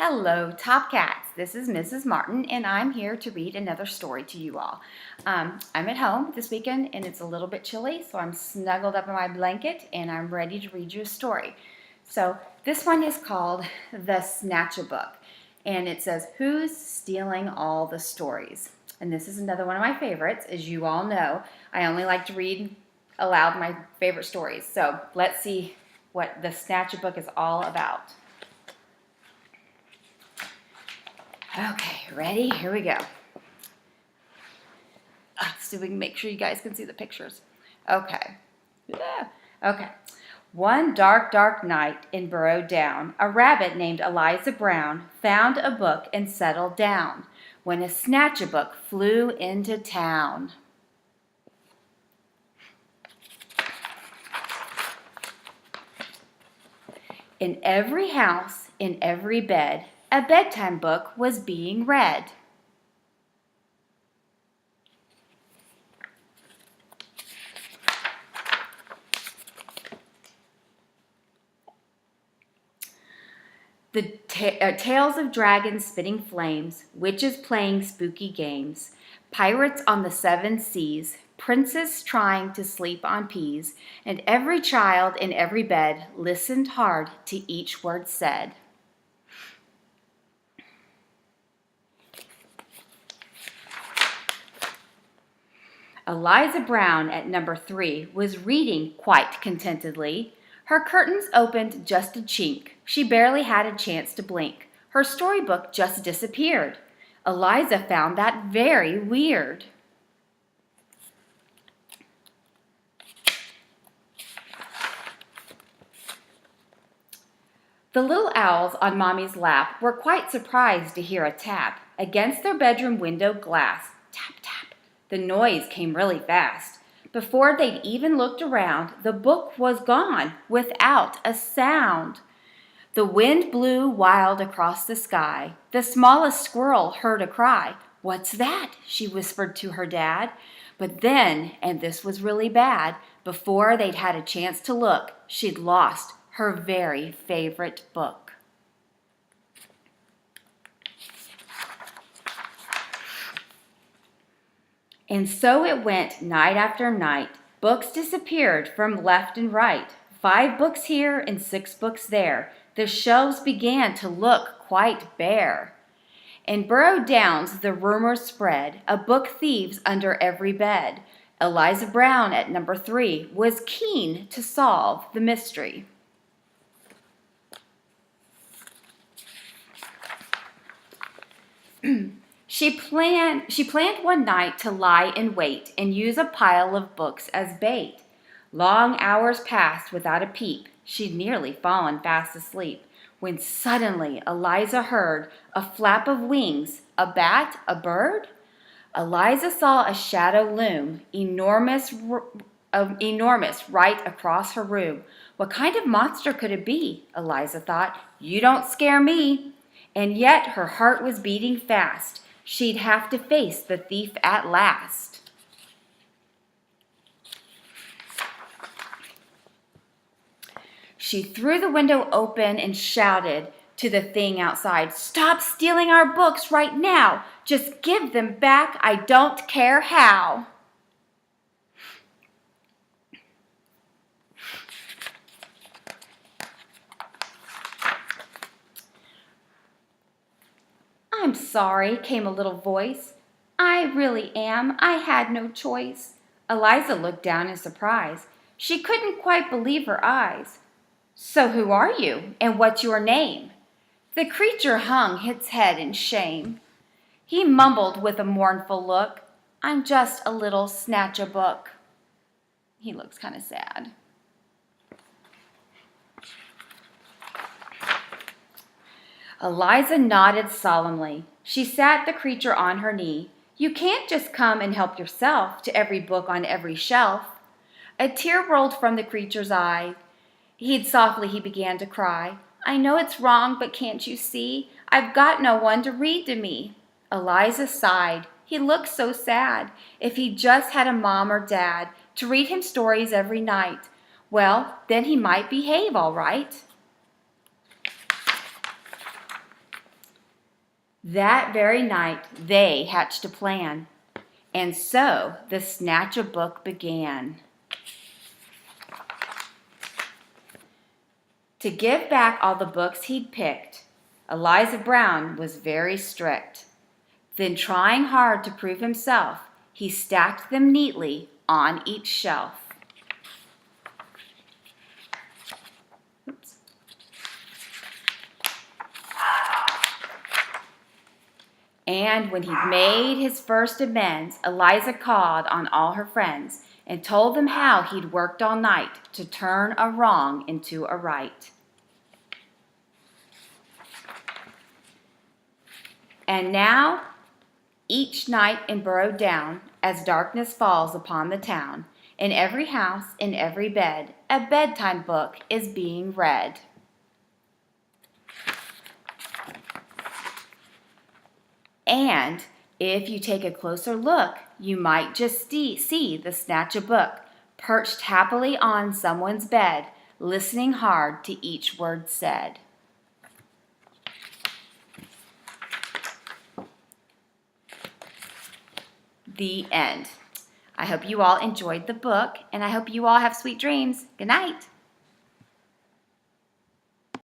Hello, Top Cats. This is Mrs. Martin, and I'm here to read another story to you all. I'm at home this weekend, and it's a little bit chilly, so I'm snuggled up in my blanket, and I'm ready to read you a story. So this one is called The Snatchabook, and it says, "Who's stealing all the stories?" And this is another one of my favorites. As you all know, I only like to read aloud my favorite stories. So let's see what The Snatchabook is all about. Okay, ready? Here we go. So we can make sure you guys can see the pictures. Okay. Yeah. Okay. One dark, dark night in Burrow Down, a rabbit named Eliza Brown found a book and settled down when a Snatchabook flew into town. In every house, in every bed, a bedtime book was being read. The tales of dragons spitting flames, witches playing spooky games, pirates on the seven seas, princes trying to sleep on peas, and every child in every bed listened hard to each word said. Eliza Brown at number 3 was reading quite contentedly. Her curtains opened just a chink. She barely had a chance to blink. Her storybook just disappeared. Eliza found that very weird. The little owls on Mommy's lap were quite surprised to hear a tap against their bedroom window glass. Tap, tap. The noise came really fast. Before they'd even looked around, the book was gone without a sound. The wind blew wild across the sky. The smallest squirrel heard a cry. "What's that?" she whispered to her dad. But then, and this was really bad, before they'd had a chance to look, she'd lost her very favorite book. And so it went night after night. Books disappeared from left and right. 5 books here and 6 books there. The shelves began to look quite bare. In Burrow Downs the rumors spread, a book thieves under every bed. Eliza Brown at number 3 was keen to solve the mystery. She planned one night to lie in wait and use a pile of books as bait. Long hours passed without a peep. She'd nearly fallen fast asleep when suddenly Eliza heard a flap of wings. A bat? A bird? Eliza saw a shadow loom, enormous right across her room. What kind of monster could it be? Eliza thought. You don't scare me. And yet her heart was beating fast. She'd have to face the thief at last. She threw the window open and shouted to the thing outside, "Stop stealing our books right now! Just give them back, I don't care how!" "I'm sorry," came a little voice. "I really am. I had no choice." Eliza looked down in surprise. She couldn't quite believe her eyes. "So who are you, and what's your name?" The creature hung its head in shame. He mumbled with a mournful look, "I'm just a little Snatchabook." He looks kind of sad. Eliza nodded solemnly. She sat the creature on her knee. "You can't just come and help yourself to every book on every shelf." A tear rolled from the creature's eye. He began to cry. "I know it's wrong, but can't you see? I've got no one to read to me." Eliza sighed. He looked so sad. If he just had a mom or dad to read him stories every night, well, then he might behave all right. That very night, they hatched a plan, and so the Snatchabook began. To give back all the books he'd picked, Eliza Brown was very strict. Then, trying hard to prove himself, he stacked them neatly on each shelf. Oops. And when he'd made his first amends, Eliza called on all her friends and told them how he'd worked all night to turn a wrong into a right. And now, each night in Burrow Down, as darkness falls upon the town, in every house, in every bed, a bedtime book is being read. And if you take a closer look, you might just see the Snatchabook perched happily on someone's bed, listening hard to each word said. The end. I hope you all enjoyed the book, and I hope you all have sweet dreams. Good night.